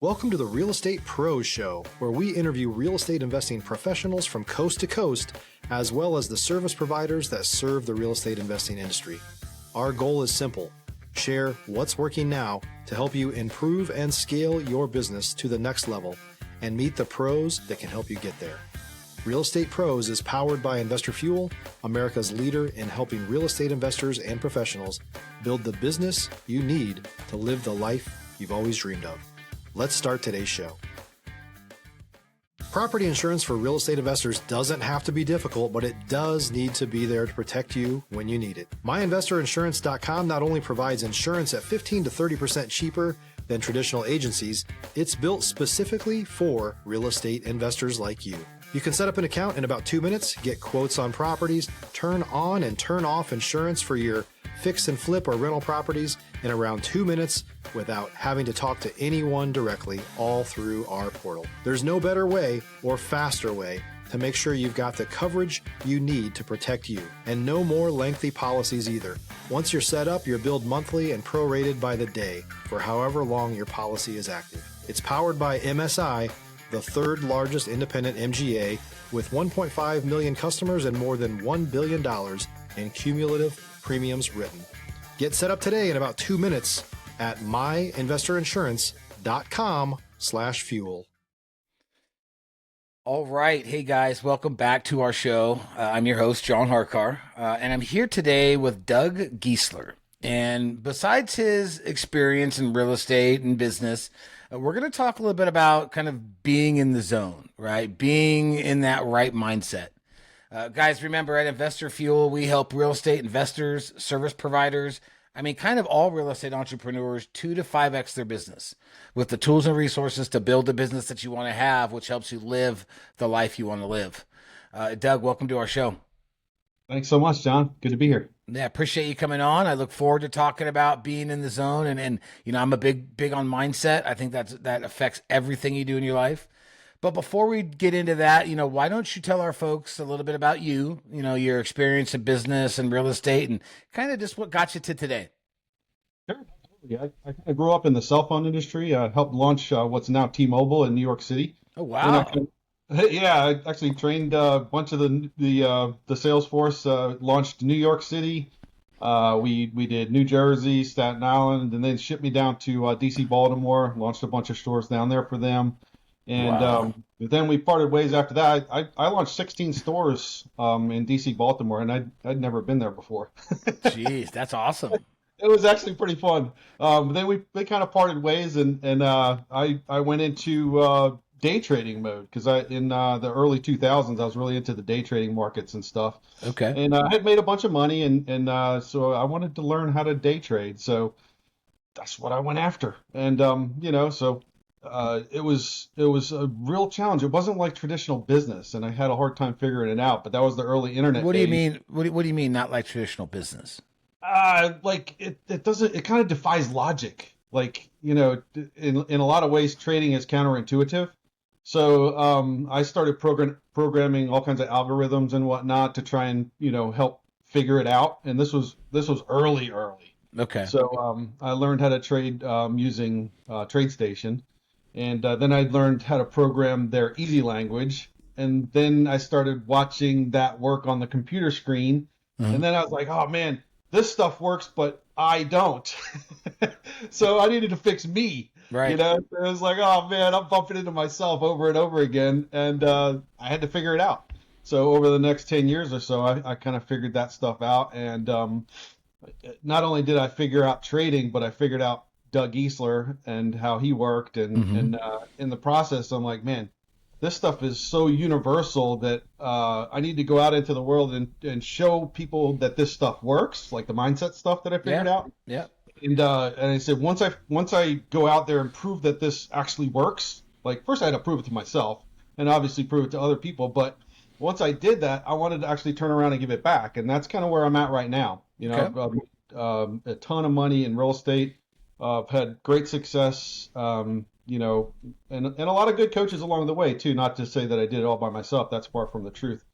Welcome to the Real Estate Pros Show, where we interview real estate investing professionals from coast to coast, as well as the service providers that serve the real estate investing industry. Our goal is simple: share what's working now to help you improve and scale your business to the next level and meet the pros that can help you get there. Real Estate Pros is powered by Investor Fuel, America's leader in helping real estate investors and professionals build the business you need to live the life you've always dreamed of. Let's start today's show. Property insurance for real estate investors doesn't have to be difficult, but it does need to be there to protect you when you need it. MyInvestorInsurance.com not only provides insurance at 15 to 30% cheaper than traditional agencies, it's built specifically for real estate investors like you. You can set up an account in about 2 minutes, get quotes on properties, turn on and turn off insurance for your fix and flip or rental properties in around 2 minutes without having to talk to anyone directly, all through our portal. There's no better way or faster way to make sure you've got the coverage you need to protect you, and no more lengthy policies either. Once you're set up, you're billed monthly and prorated by the day for however long your policy is active. It's powered by MSI, the third largest independent MGA, with 1.5 million customers and more than $1 billion in cumulative premiums written. Get set up today in about 2 minutes at myinvestorinsurance.com/fuel. All right. Hey, guys. Welcome back to our show. I'm your host, John Harcar, and I'm here today with Doug Giesler. And besides his experience in real estate and business, we're going to talk a little bit about kind of being in the zone, right? Being in that right mindset. Guys, remember at Investor Fuel, we help real estate investors, service providers, kind of all real estate entrepreneurs 2 to 5x their business with the tools and resources to build the business that you want to have, which helps you live the life you want to live. Doug, welcome to our show. Thanks so much, John. Good to be here. Yeah, appreciate you coming on. I look forward to talking about being in the zone, and I'm a big on mindset. I think that affects everything you do in your life. But before we get into that, why don't you tell our folks a little bit about you, your experience in business and real estate, and kind of just what got you to today? Sure. Absolutely. I grew up in the cell phone industry. I helped launch what's now T-Mobile in New York City. Oh, wow. I actually trained a bunch of the sales force, launched New York City. We did New Jersey, Staten Island, and then shipped me down to DC, Baltimore, launched a bunch of stores down there for them. And Wow. then we parted ways after that. I launched 16 stores in DC, Baltimore, and I'd never been there before. Jeez, that's awesome. It was actually pretty fun. Then we kind of parted ways, and I went into day trading mode because in the early 2000s I was really into the day trading markets and stuff. Okay. And I had made a bunch of money, and so I wanted to learn how to day trade. So that's what I went after. And it was a real challenge. It wasn't like traditional business, and I had a hard time figuring it out. But that was the early internet What do you days. mean? What do you mean not like traditional business? Like it doesn't. It kind of defies logic. Like in a lot of ways, trading is counterintuitive. So I started programming all kinds of algorithms and whatnot to try and help figure it out. And this was early. Okay. So I learned how to trade using TradeStation. And then I learned how to program their easy language. And then I started watching that work on the computer screen. Mhm. And then I was like, oh man, this stuff works, but I don't. So I needed to fix me. Right. It was like, oh man, I'm bumping into myself over and over again. And I had to figure it out. So over the next 10 years or so, I kind of figured that stuff out. And not only did I figure out trading, but I figured out Doug Giesler and how he worked, and in the process, I'm like, man, this stuff is so universal that I need to go out into the world and show people that this stuff works, like the mindset stuff that I figured out. Yeah. And I said, once I go out there and prove that this actually works, like first I had to prove it to myself, and obviously prove it to other people. But once I did that, I wanted to actually turn around and give it back, and that's kind of where I'm at right now. Okay. I've a ton of money in real estate. I've had great success, and a lot of good coaches along the way too. Not to say that I did it all by myself. That's far from the truth.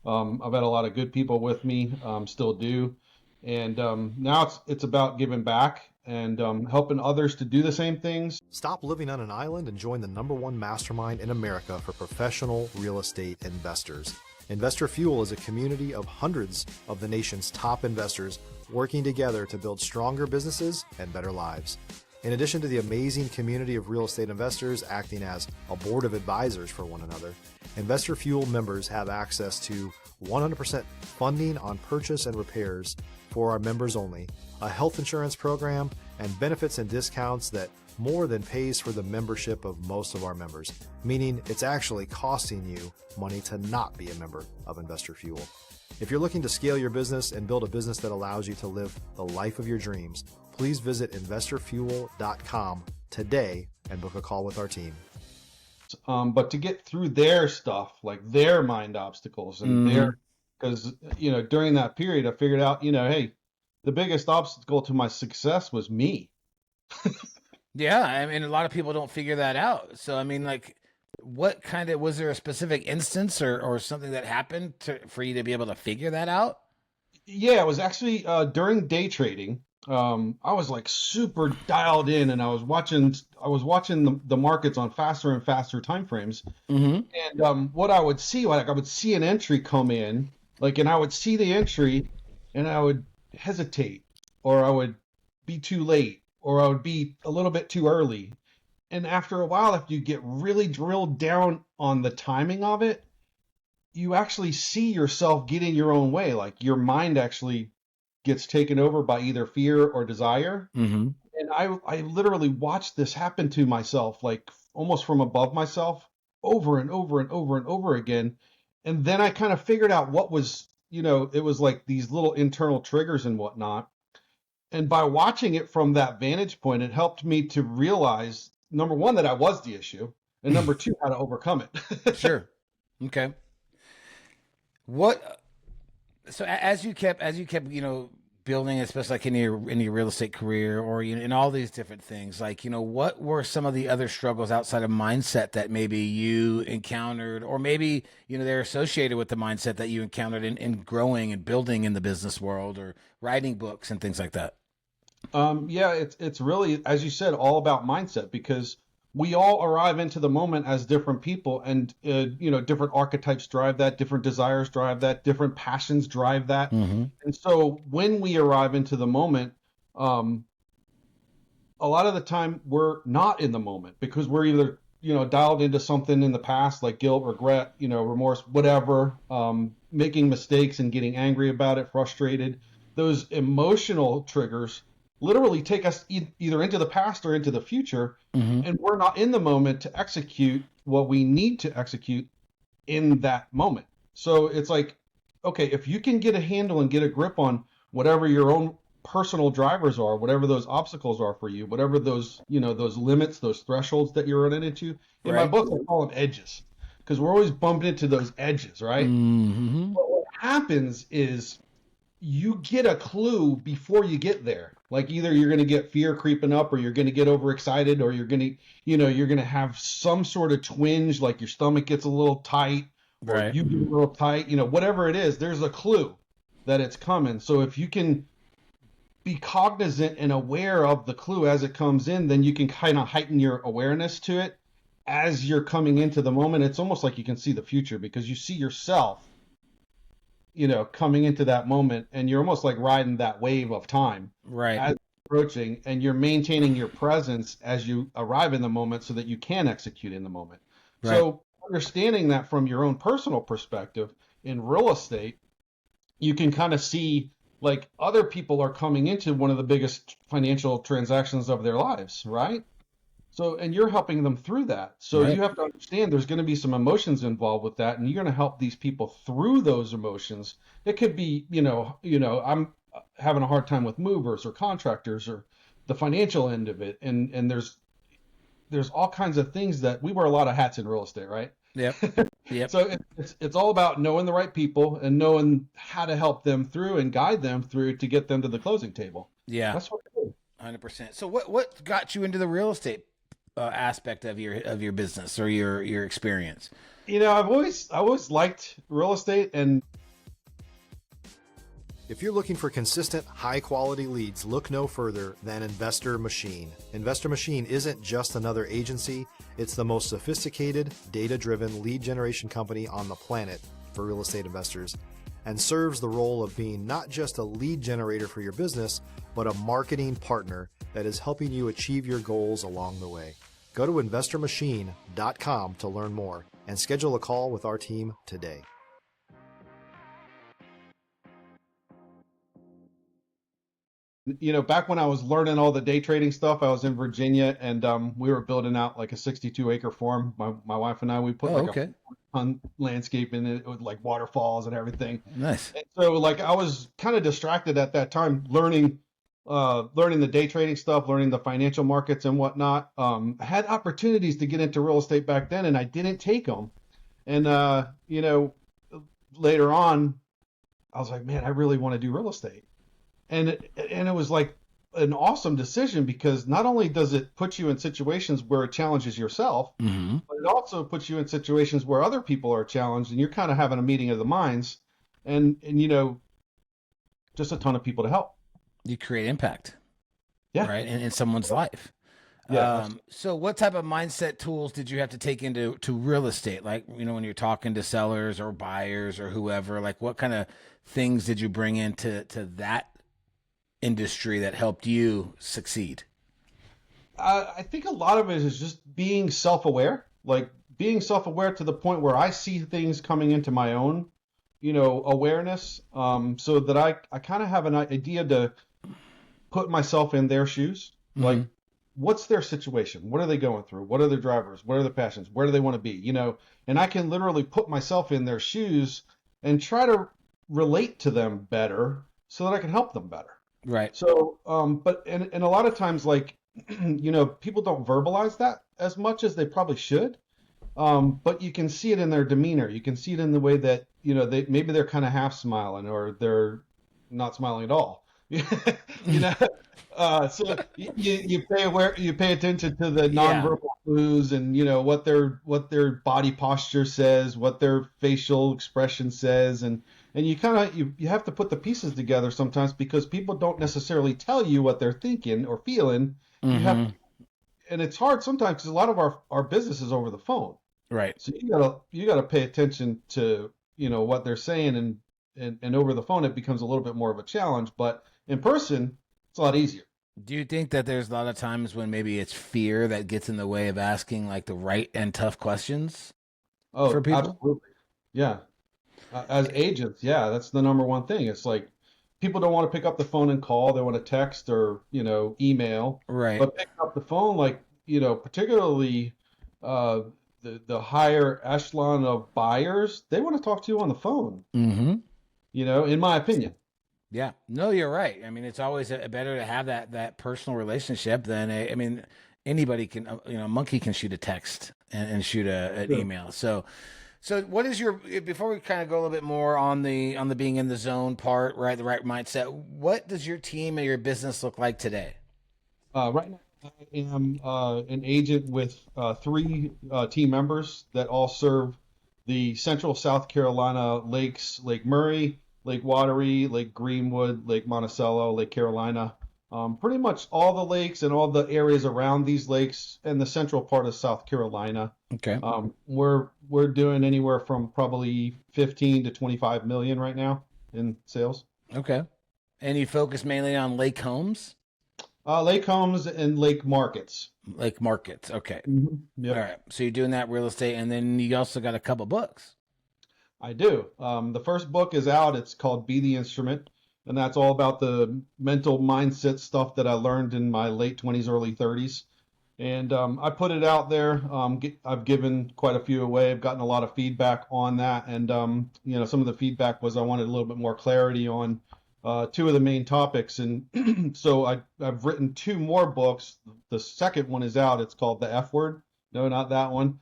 I've had a lot of good people with me, still do, and now it's about giving back. and helping others to do the same things. Stop living on an island and join the #1 mastermind in America for professional real estate investors. Investor Fuel is a community of hundreds of the nation's top investors working together to build stronger businesses and better lives. In addition to the amazing community of real estate investors acting as a board of advisors for one another, Investor Fuel members have access to 100% funding on purchase and repairs for our members only, a health insurance program, and benefits and discounts that more than pays for the membership of most of our members, meaning it's actually costing you money to not be a member of Investor Fuel. If you're looking to scale your business and build a business that allows you to live the life of your dreams, please visit investorfuel.com today and book a call with our team. But to get through their stuff, like their mind obstacles and because, during that period, I figured out, hey, the biggest obstacle to my success was me. Yeah, I mean, a lot of people don't figure that out. So, I mean, like, was there a specific instance or something that happened for you to be able to figure that out? Yeah, it was actually during day trading. I was like super dialed in, and I was watching the markets on faster and faster time frames. And what I would see, like I would see an entry come in, and I would see the entry, and I would hesitate, or I would be too late, or I would be a little bit too early. And after a while, if you get really drilled down on the timing of it, you actually see yourself get in your own way. Like your mind actually gets taken over by either fear or desire. And I literally watched this happen to myself, like almost from above myself, over and over and over and over again. And then I kind of figured out what was, it was like these little internal triggers and whatnot. And by watching it from that vantage point, it helped me to realize, number one, that I was the issue, and number two, how to overcome it. Sure. Okay. So as you kept, building, especially like in your real estate career or in all these different things, like, what were some of the other struggles outside of mindset that maybe you encountered, or maybe, they're associated with the mindset that you encountered in growing and building in the business world or writing books and things like that? Yeah, it's really, as you said, all about mindset, because we all arrive into the moment as different people, and different archetypes drive that, different desires drive that, different passions drive that. And so when we arrive into the moment, a lot of the time we're not in the moment because we're either dialed into something in the past, like guilt, regret, remorse, whatever, making mistakes and getting angry about it, frustrated. Those emotional triggers literally take us either into the past or into the future, and we're not in the moment to execute what we need to execute in that moment. So it's like, okay, if you can get a handle and get a grip on whatever your own personal drivers are, whatever those obstacles are for you, whatever those, those limits, those thresholds that you're running into. In my book, I call them edges, because we're always bumping into those edges, right? But what happens is you get a clue before you get there. Like either you're going to get fear creeping up, or you're going to get overexcited, or you're going to, you're going to have some sort of twinge, like your stomach gets a little tight, or you get a little tight, whatever it is, there's a clue that it's coming. So if you can be cognizant and aware of the clue as it comes in, then you can kind of heighten your awareness to it as you're coming into the moment. It's almost like you can see the future, because you see yourself coming into that moment, and you're almost like riding that wave of time as approaching, and you're maintaining your presence as you arrive in the moment so that you can execute in the moment. So understanding that from your own personal perspective in real estate, you can kind of see like other people are coming into one of the biggest financial transactions of their lives, right? So, and you're helping them through that. So you have to understand there's going to be some emotions involved with that, and you're going to help these people through those emotions. It could be, I'm having a hard time with movers or contractors or the financial end of it. And there's all kinds of things that we wear a lot of hats in real estate, right? Yep. So it's all about knowing the right people and knowing how to help them through and guide them through to get them to the closing table. Yeah. That's what I do. 100%. So what got you into the real estate aspect of your business or your experience? I've always liked real estate, and If you're looking for consistent, high-quality leads, look no further than Investor Machine. Investor Machine isn't just another agency. It's the most sophisticated, data-driven lead generation company on the planet for real estate investors, and serves the role of being not just a lead generator for your business, but a marketing partner that is helping you achieve your goals along the way. Go to investormachine.com to learn more and schedule a call with our team today. You know, back when I was learning all the day trading stuff, I was in Virginia, and we were building out like a 62-acre farm. My wife and I, we put a ton landscape in it with like waterfalls and everything. Nice. And so like I was kind of distracted at that time learning the day trading stuff, learning the financial markets and whatnot. I had opportunities to get into real estate back then, and I didn't take them. And you know, later on, I was like, man, I really want to do real estate. And it was like an awesome decision, because not only does it put you in situations where it challenges yourself, but it also puts you in situations where other people are challenged, and you're kind of having a meeting of the minds, and you know, just a ton of people to help. You create impact, right, in someone's life. Yeah. So what type of mindset tools did you have to take into real estate? Like, you know, when you're talking to sellers or buyers or whoever, like what kind of things did you bring into that industry that helped you succeed? I think a lot of it is just being self-aware, like being self-aware to the point where I see things coming into my own, you know, awareness, so that I kind of have an idea to put myself in their shoes. Like, what's their situation? What are they going through? What are their drivers? What are their passions? Where do they want to be? You know, and I can literally put myself in their shoes and try to relate to them better so that I can help them better. Right. So, but and a lot of times, like, you know, people don't verbalize that as much as they probably should. But you can see it in their demeanor. You can see it in the way that, you know, maybe they're kind of half smiling, or they're not smiling at all. You know, so you pay attention to the nonverbal clues, and you know what their body posture says, what their facial expression says, and you kind of you have to put the pieces together sometimes, because people don't necessarily tell you what they're thinking or feeling. You have, and it's hard sometimes because a lot of our business is over the phone. Right. So you gotta pay attention to, you know, what they're saying, and over the phone it becomes a little bit more of a challenge, but in person it's a lot easier. Do you think that there's a lot of times when maybe it's fear that gets in the way of asking like the right and tough questions for people? Absolutely. Yeah. As agents, that's the number one thing. It's like people don't want to pick up the phone and call. They want to text or, you know, email. Right. But pick up the phone, like, you know, particularly the higher echelon of buyers, they want to talk to you on the phone. You know, in my opinion. Yeah, no, you're right. I mean, it's always better to have that personal relationship than I mean, anybody can, you know, a monkey can shoot a text and shoot an email. So what is before we kind of go a little bit more on the being in the zone part, right? The right mindset. What does your team and your business look like today? Right now, I am an agent with 3 team members that all serve the central South Carolina lakes: Lake Murray, Lake Wateree, Lake Greenwood, Lake Monticello, Lake Carolina. Pretty much all the lakes and all the areas around these lakes and the central part of South Carolina. Okay. We're doing anywhere from probably 15 to 25 million right now in sales. Okay. And you focus mainly on lake homes? Lake homes and lake markets. Lake markets. Okay. Yep. All right. So you're doing that real estate, and then you also got a couple books. I do. The first book is out. It's called Be the Instrument. And that's all about the mental mindset stuff that I learned in my late 20s, early 30s. And I put it out there. I've given quite a few away. I've gotten a lot of feedback on that. And, you know, some of the feedback was I wanted a little bit more clarity on 2 of the main topics. And so I've written 2 more books. The second one is out. It's called The F Word. No, not that one.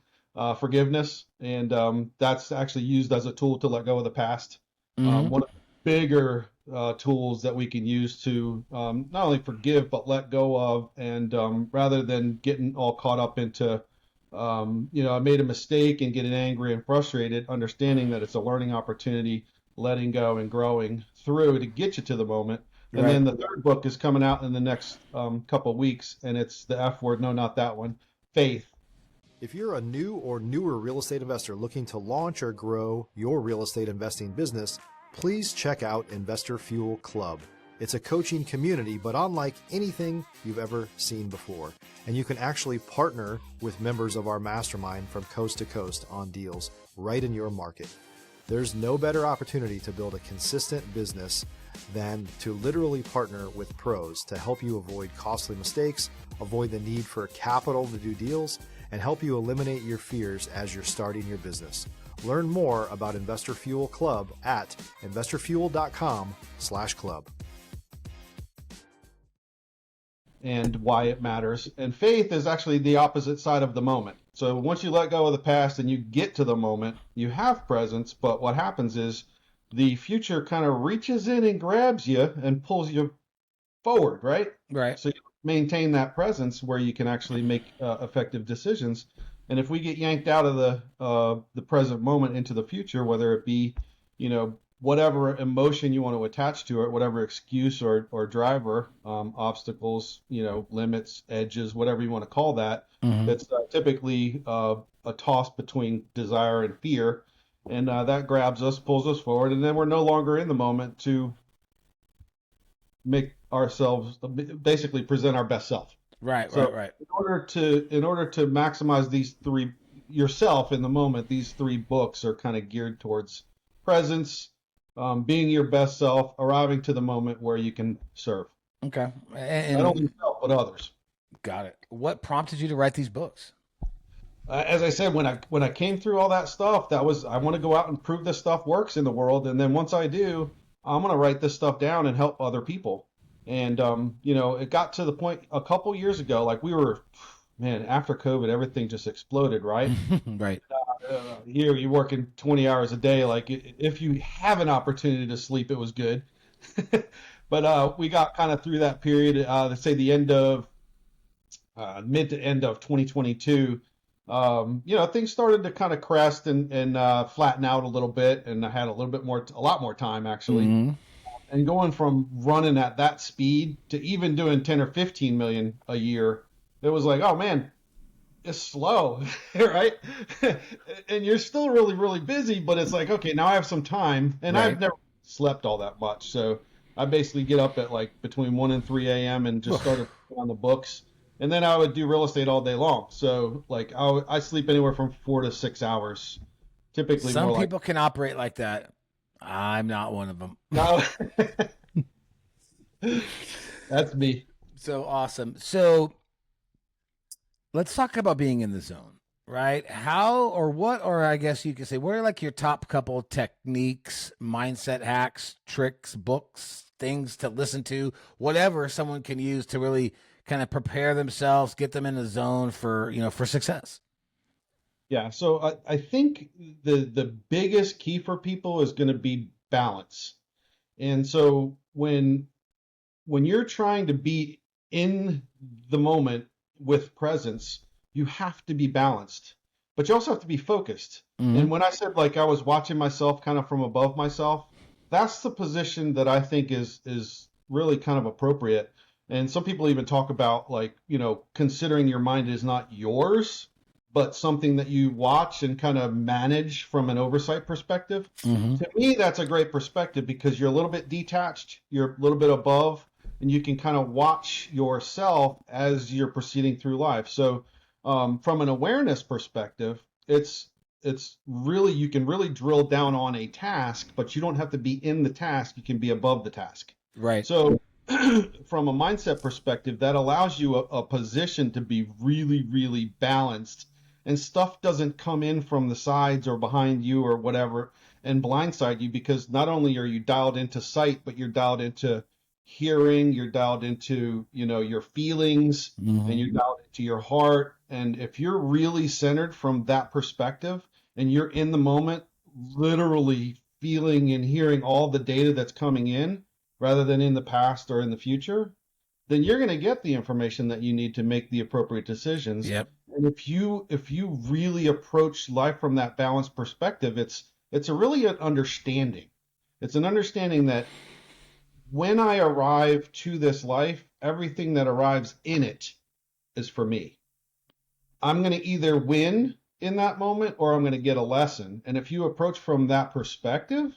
Forgiveness. And that's actually used as a tool to let go of the past. One of the bigger tools that we can use to not only forgive but let go of, and rather than getting all caught up into you know, I made a mistake and getting angry and frustrated, understanding that it's a learning opportunity. letting go and growing through to get you to the moment. And Right. then the third book is coming out in the next couple weeks, and it's the F word. No, not that one. Faith. If you're a new or newer real estate investor looking to launch or grow your real estate investing business, please check out Investor Fuel Club. It's a coaching community, but unlike anything you've ever seen before. And you can actually partner with members of our mastermind from coast to coast on deals right in your market. There's no better opportunity to build a consistent business than to literally partner with pros to help you avoid costly mistakes, avoid the need for capital to do deals, and help you eliminate your fears as you're starting your business. Learn more about Investor Fuel Club at investorfuel.com/club. And why it matters. And faith is actually the opposite side of the moment. So once you let go of the past and you get to the moment, you have presence, but what happens is the future kind of reaches in and grabs you and pulls you forward, right? Right. So you maintain that presence where you can actually make effective decisions. And if we get yanked out of the present moment into the future, whether it be, whatever emotion you want to attach to it, whatever excuse or driver, obstacles, limits, edges, whatever you want to call that, that's typically a toss between desire and fear. And that grabs us, pulls us forward, and then we're no longer in the moment to make ourselves, basically present our best self. Right. So Right. in order to maximize these three, yourself in the moment, these three books are kind of geared towards presence, being your best self, arriving to the moment where you can serve. Okay. Not And only yourself, but others. got it. What prompted you to write these books? As I said, when I came through all that stuff, I want to go out and prove this stuff works in the world. And then once I do, I'm going to write this stuff down and help other people. And, it got to the point a couple years ago, like after COVID, everything just exploded, right? Right. Here you're working 20 hours a day. Like if you have an opportunity to sleep, it was good. But we got kind of through that period, let's say the end of mid to end of 2022. Things started to kind of crest and flatten out a little bit, and I had a lot more time actually. Mm-hmm. And going from running at that speed to even doing 10 or 15 million a year, it was like, oh man, it's slow, right? And you're still really, really busy, but it's like, okay, now I have some time, and Right. I've never slept all that much. So I basically get up at like between 1 and 3 a.m. and just started on the books. And then I would do real estate all day long. So like I sleep anywhere from 4 to 6 hours, typically. Some more people can operate like that. I'm not one of them. No, that's me. So awesome. So let's talk about being in the zone, right? How or what, or I guess you could say, what are like your top couple techniques, mindset hacks, tricks, books, things to listen to, whatever someone can use to really kind of prepare themselves, get them in the zone for success? Yeah, so I think the biggest key for people is going to be balance. And so when you're trying to be in the moment with presence, you have to be balanced, but you also have to be focused. And when I said like I was watching myself kind of from above myself, that's the position that I think is really kind of appropriate. And some people even talk about like, considering your mind is not yours, but something that you watch and kind of manage from an oversight perspective. To me, that's a great perspective because you're a little bit detached, you're a little bit above, and you can kind of watch yourself as you're proceeding through life. So from an awareness perspective, it's really, you can really drill down on a task, but you don't have to be in the task. You can be above the task. Right. So from a mindset perspective, that allows you a position to be really, really balanced, and stuff doesn't come in from the sides or behind you or whatever and blindside you, because not only are you dialed into sight, but you're dialed into hearing, you're dialed into, your feelings, and you're dialed into your heart. And if you're really centered from that perspective and you're in the moment, literally feeling and hearing all the data that's coming in rather than in the past or in the future, then you're going to get the information that you need to make the appropriate decisions. Yep. And if you really approach life from that balanced perspective, it's a really an understanding. It's an understanding that when I arrive to this life, everything that arrives in it is for me. I'm going to either win in that moment or I'm going to get a lesson. And if you approach from that perspective,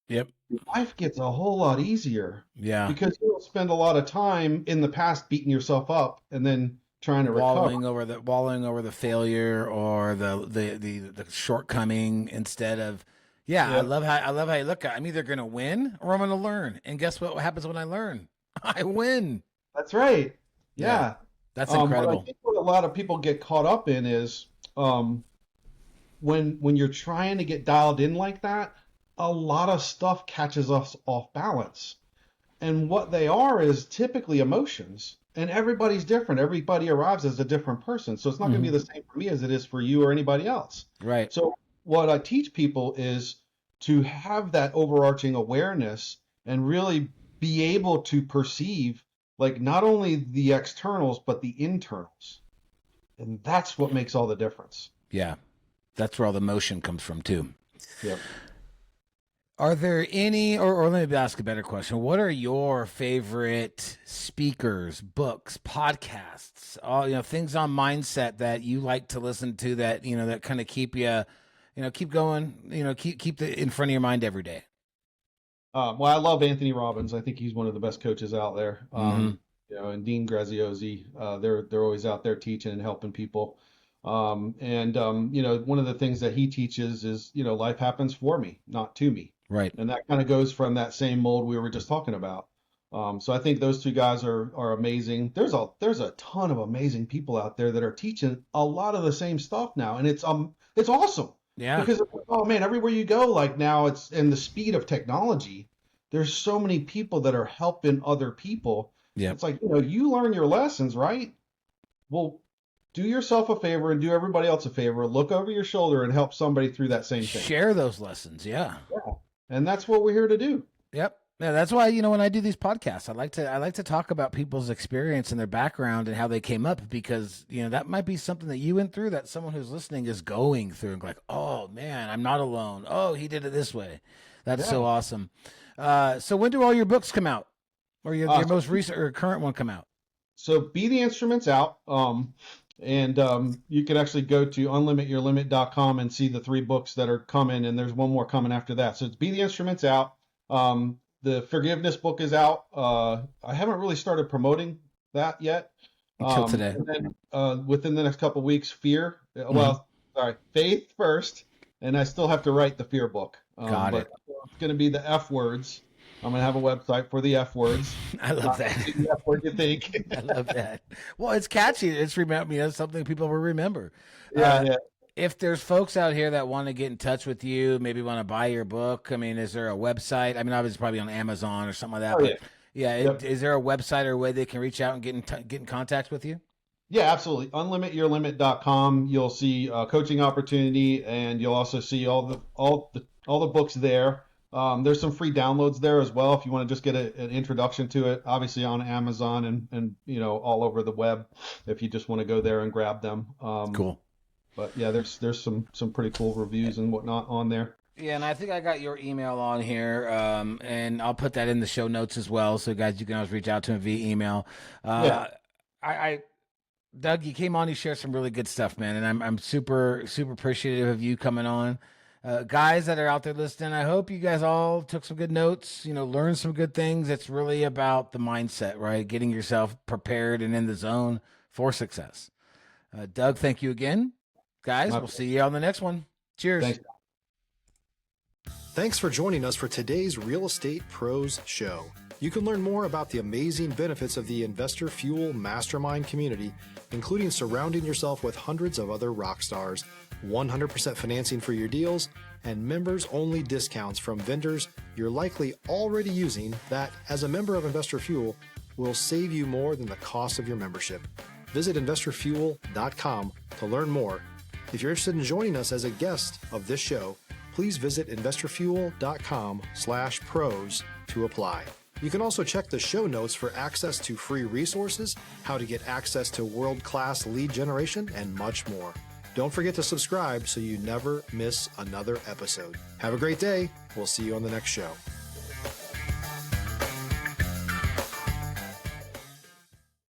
Yep. life gets a whole lot easier. Yeah. Because you'll spend a lot of time in the past beating yourself up and then trying to wallowing recover. over the failure or the shortcoming instead of, I love how you look at it. I'm either going to win or I'm going to learn. And guess what happens when I learn? I win. That's right. Yeah. That's incredible. But I think what a lot of people get caught up in is when you're trying to get dialed in like that, a lot of stuff catches us off balance. And what they are is typically emotions. And everybody's different. Everybody arrives as a different person. So it's not going to be the same for me as it is for you or anybody else. Right. So what I teach people is to have that overarching awareness and really be able to perceive like not only the externals, but the internals. And that's what makes all the difference. Yeah. That's where all the motion comes from too. Yep. Are there any, or let me ask a better question. What are your favorite speakers, books, podcasts, all, things on mindset that you like to listen to that, that kind of keep you, keep going, keep it in front of your mind every day? Well, I love Anthony Robbins. I think he's one of the best coaches out there. And Dean Graziosi, they're always out there teaching and helping people. One of the things that he teaches is, life happens for me, not to me. Right. And that kind of goes from that same mold we were just talking about. So I think those two guys are amazing. There's a ton of amazing people out there that are teaching a lot of the same stuff now, and it's awesome. Yeah. Because oh man, everywhere you go, like now it's in the speed of technology. There's so many people that are helping other people. Yeah. It's like you learn your lessons, right? Well, do yourself a favor and do everybody else a favor. Look over your shoulder and help somebody through that same thing. Share those lessons. Yeah. And that's what we're here to do. Yep. Yeah, that's why, when I do these podcasts, I like to talk about people's experience and their background and how they came up, because, that might be something that you went through that someone who's listening is going through and like, oh man, I'm not alone. Oh, he did it this way. That's so awesome. So when do all your books come out, or your most recent or current one come out? So Be the Instrument's out. You can actually go to unlimityourlimit.com and see the 3 books that are coming, and there's one more coming after that. So it's Be the Instrument's out. The Forgiveness book is out. I haven't really started promoting that yet. Until today. And then within the next couple of weeks, Fear. Faith first, and I still have to write the Fear book. Got it. It's going to be the F words. I'm going to have a website for the F words. I love that. The F word you think. I love that. Well, it's catchy. It's something people will remember. Yeah. If there's folks out here that want to get in touch with you, maybe want to buy your book, is there a website? Obviously probably on Amazon or something like that. But is there a website or a way they can reach out and get in contact with you? Yeah, absolutely. Unlimityourlimit.com. You'll see coaching opportunity, and you'll also see all the books there. There's some free downloads there as well if you want to just get an introduction to it. Obviously on Amazon and all over the web if you just want to go there and grab them. Cool. But yeah, there's some pretty cool reviews and whatnot on there. Yeah, and I think I got your email on here, and I'll put that in the show notes as well. So guys, you can always reach out to him via email. Doug, you came on, you shared some really good stuff, man, and I'm super, super appreciative of you coming on. Guys that are out there listening, I hope you guys all took some good notes, learned some good things. It's really about the mindset, right? Getting yourself prepared and in the zone for success. Doug, thank you again. Guys, we'll see you on the next one. Cheers. Thanks. Thanks for joining us for today's Real Estate Pros Show. You can learn more about the amazing benefits of the Investor Fuel Mastermind community, including surrounding yourself with hundreds of other rock stars, 100% financing for your deals, and members-only discounts from vendors you're likely already using that, as a member of Investor Fuel, will save you more than the cost of your membership. Visit investorfuel.com to learn more. If you're interested in joining us as a guest of this show, please visit investorfuel.com/pros to apply. You can also check the show notes for access to free resources, how to get access to world-class lead generation, and much more. Don't forget to subscribe so you never miss another episode. Have a great day. We'll see you on the next show.